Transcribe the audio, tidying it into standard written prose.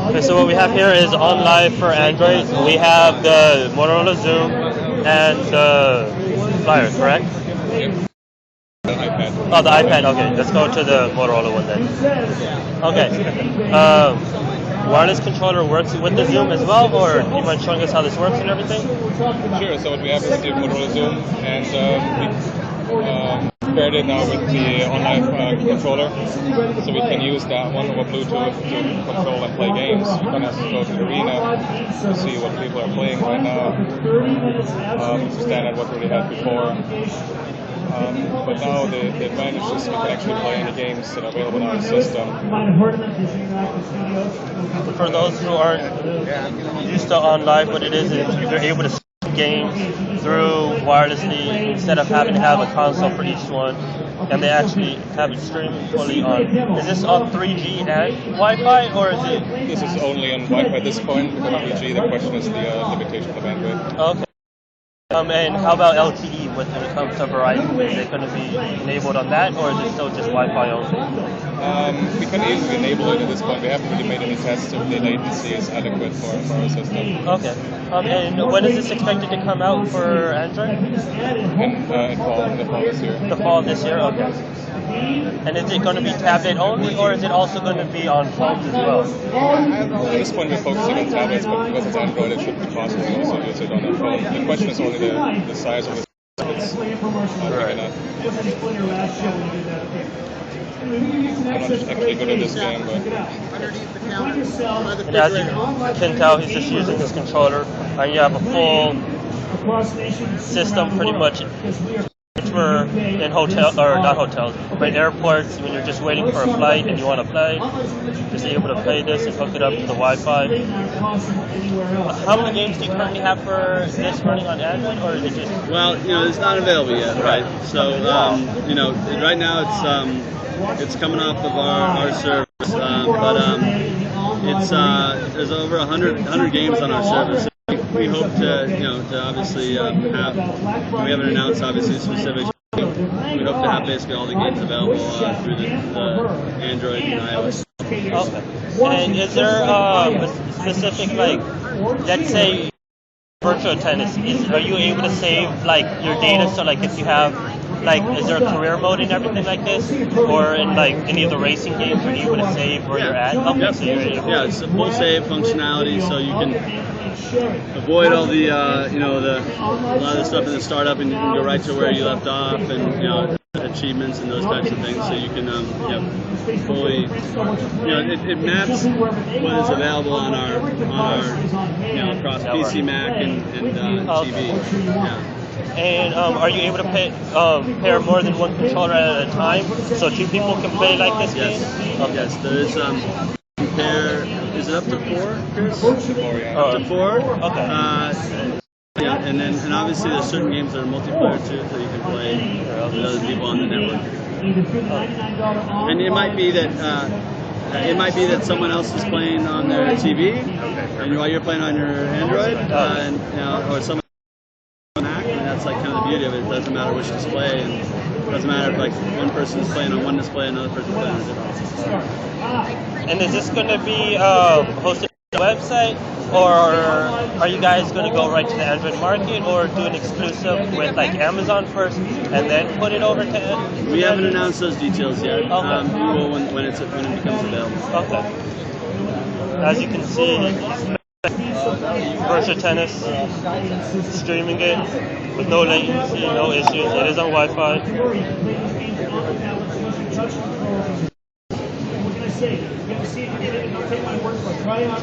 Okay, so what we have here is Onlive for Android. We have the Motorola Zoom and the Flyer, correct? The iPad. Oh, the iPad. Okay, let's go to the Motorola one then. Okay. Wireless controller works with the Zoom as well, or do you mind showing us how this works and everything? Sure. So what we have is the Motorola Zoom, and we paired it now with the Onlive controller, so we can use that one over Bluetooth to control and play games. You can also go to the arena to see what people are playing right now. Standard what we already had before. But now the advantage is we can actually play any games that are available on our system. For those who aren't used to Onlive, what it is you're able to stream games through wirelessly instead of having to have a console for each one. And they actually have it streaming fully on. Is this on 3G and Wi-Fi, or is it? This is only on Wi-Fi at this point, because 3G, the question is the limitation of bandwidth. Okay. And how about LTE when it comes to Verizon? Is it going to be enabled on that, or is it still just Wi-Fi only? We can easily enable it at this point. We haven't really made any tests if the latency is adequate for our system. Okay. And when is this expected to come out for Android? In the fall this year. The fall of this year? Okay. And is it going to be tablet only, or is it also going to be on phones as well? At this point, we're focusing on tablets, but because it's Android, it should be possible to also use it on a phone. The question is only the size of the it's not big enough. I'm not actually good at this game, but and as you can tell, he's just using this controller, and you have a full system pretty much. For in hotel or not hotels, but in airports when you're just waiting for a flight and you want to play, just able to play this and hook it up to the Wi-Fi. How many games do you currently have for this running on Android, or is it just? Well, it's not available yet, right? So right now it's coming off of our service, but it's there's over 100 games on our service. We hope to obviously have. We haven't announced obviously specifics. We hope to have basically all the games available through the Android and iOS. Okay. And is there a specific, like, let's say, virtual tennis? Are you able to save like your data? So like if you have, like, is there a career mode and everything like this, or in like any of the racing games, are you able to save where you're at? Okay, yep. So you're able. Yeah, it's a full save functionality, so you can avoid all the a lot of the stuff in the startup, and you can go right to where you left off, and achievements and those types of things. So you can fully it maps what is available on our across PC, Mac, and TV. Yeah. And are you able to pair more than one controller at a time, so two people can play like this game? Okay. Yes, there is pair. Is it up to 4, Chris? Up to 4, yeah. Up to 4. Okay. And obviously there's certain games that are multiplayer too, that you can play with other people on the network. And it might be that someone else is playing on their TV, and while you're playing on your Android, or someone on Mac. And that's like kind of the beauty of it. It doesn't matter which display, and it doesn't matter if like one person is playing on one display, another person playing on a different display. And is this going to be hosted on the website, or are you guys going to go right to the Android market, or do an exclusive with like Amazon first and then put it over to? We haven't announced those details yet. Okay. We will when it becomes available. Okay. As you can see, virtual tennis, streaming it with no latency, no issues. It is on Wi-Fi. What can I say? You ever see if you get it? Don't take my word for it. Try it out.